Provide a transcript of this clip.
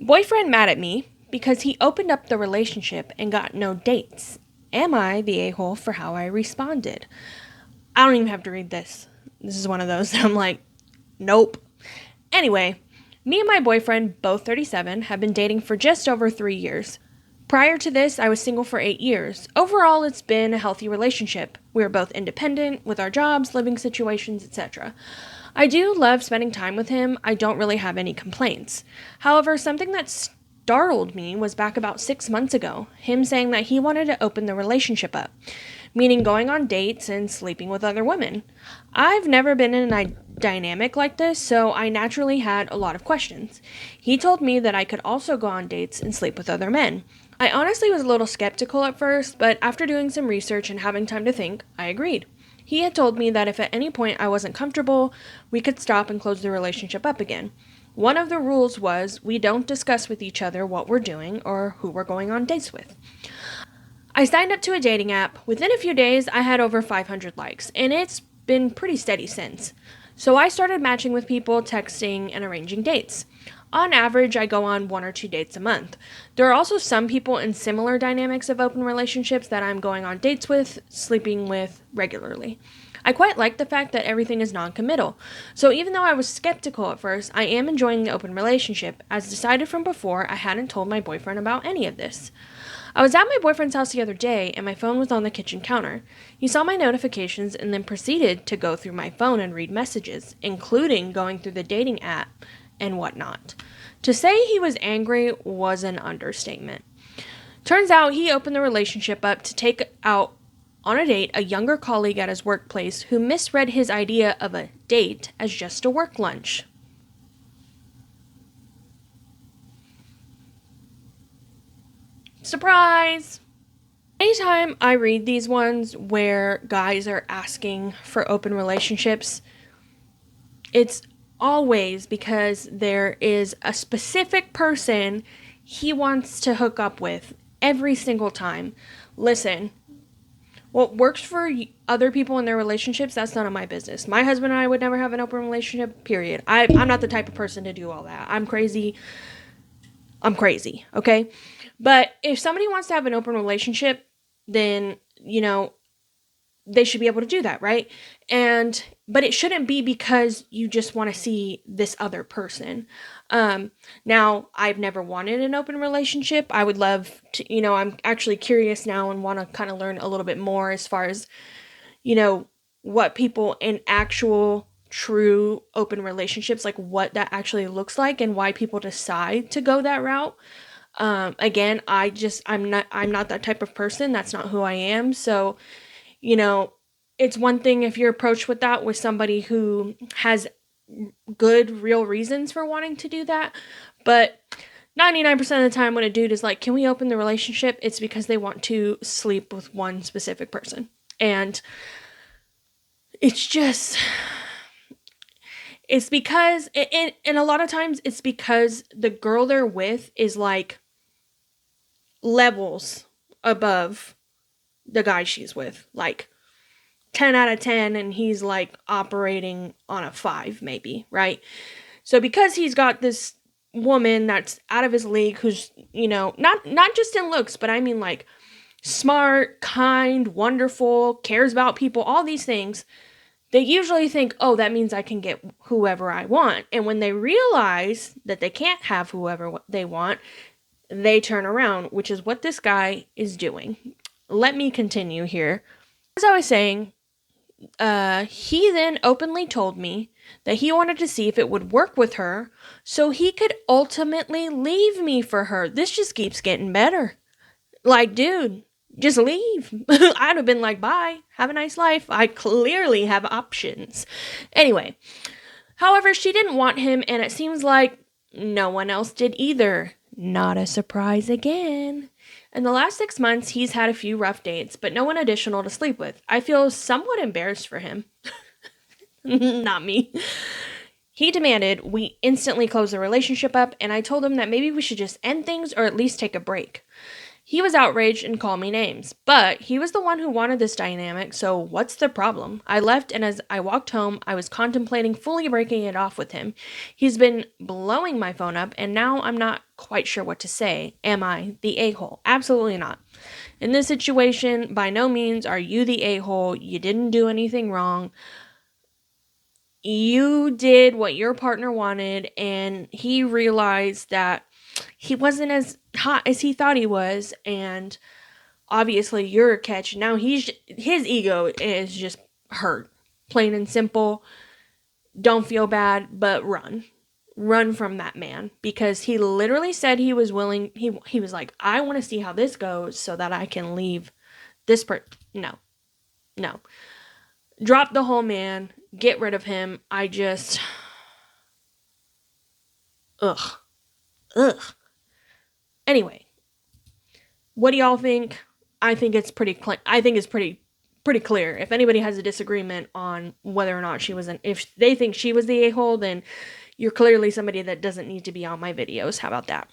Boyfriend mad at me because he opened up the relationship and got no dates. Am I the a-hole for how I responded? I don't even have to read this. This is one of those that I'm like, nope. Anyway, me and my boyfriend, both 37, have been dating for just over 3 years. Prior to this, I was single for 8 years. Overall, it's been a healthy relationship. We are both independent with our jobs, living situations, etc. I do love spending time with him. I don't really have any complaints. However, something that startled me was back about 6 months ago, him saying that he wanted to open the relationship up, meaning going on dates and sleeping with other women. I've never been in a dynamic like this, so I naturally had a lot of questions. He told me that I could also go on dates and sleep with other men. I honestly was a little skeptical at first, but after doing some research and having time to think, I agreed. He had told me that if at any point I wasn't comfortable, we could stop and close the relationship up again. One of the rules was we don't discuss with each other what we're doing or who we're going on dates with. I signed up to a dating app. Within a few days, I had over 500 likes, and it's been pretty steady since. So I started matching with people, texting, and arranging dates. On average, I go on 1 or 2 dates a month. There are also some people in similar dynamics of open relationships that I'm going on dates with, sleeping with regularly. I quite like the fact that everything is non-committal. So even though I was skeptical at first, I am enjoying the open relationship. As decided from before, I hadn't told my boyfriend about any of this. I was at my boyfriend's house the other day, and my phone was on the kitchen counter. He saw my notifications and then proceeded to go through my phone and read messages, including going through the dating app and whatnot. To say he was angry was an understatement. Turns out he opened the relationship up to take out on a date a younger colleague at his workplace who misread his idea of a date as just a work lunch. Surprise! Anytime I read these ones where guys are asking for open relationships, it's always because there is a specific person he wants to hook up with every single time. Listen, what works for other people in their relationships, that's none of my business. My husband and I would never have an open relationship, period. I'm not the type of person to do all that. I'm crazy, okay? But if somebody wants to have an open relationship, then, they should be able to do that, right? But it shouldn't be because you just want to see this other person. Now, I've never wanted an open relationship. I would love to, I'm actually curious now and want to kind of learn a little bit more as far as, what people in actual true open relationships, like what that actually looks like and why people decide to go that route. Again, I'm not that type of person. That's not who I am. So, it's one thing if you're approached with that with somebody who has good, real reasons for wanting to do that. But 99% of the time when a dude is like, can we open the relationship? It's because they want to sleep with one specific person. And it's because, and a lot of times it's because the girl they're with is like levels above the guy she's with. Like 10 out of 10, and he's like operating on a 5 maybe, right? So because he's got this woman that's out of his league who's, not just in looks, but I mean like smart, kind, wonderful, cares about people, all these things, they usually think, oh, that means I can get whoever I want. And when they realize that they can't have whoever they want, they turn around, which is what this guy is doing. Let me continue here. As I was saying, he then openly told me that he wanted to see if it would work with her so he could ultimately leave me for her. This just keeps getting better. Like, dude, just leave. I'd have been like, bye, have a nice life. I clearly have options. Anyway, however, she didn't want him, and it seems like no one else did either. Not a surprise again. In the last 6 months, he's had a few rough dates, but no one additional to sleep with. I feel somewhat embarrassed for him. Not me. He demanded we instantly close the relationship up, and I told him that maybe we should just end things or at least take a break. He was outraged and called me names, but he was the one who wanted this dynamic, so what's the problem? I left, and as I walked home, I was contemplating fully breaking it off with him. He's been blowing my phone up, and now I'm not quite sure what to say. Am I the a-hole? Absolutely not. In this situation, by no means are you the a-hole. You didn't do anything wrong. You did what your partner wanted, and he realized that he wasn't as hot as he thought he was, and obviously you're a catch. Now his ego is just hurt. Plain and simple. Don't feel bad, but run. Run from that man, because he literally said he was willing. He was like, I want to see how this goes so that I can leave this No. Drop the whole man. Get rid of him. Ugh. Anyway, what do y'all think? I think it's pretty clear. If anybody has a disagreement on whether or not if they think she was the a-hole, then you're clearly somebody that doesn't need to be on my videos. How about that?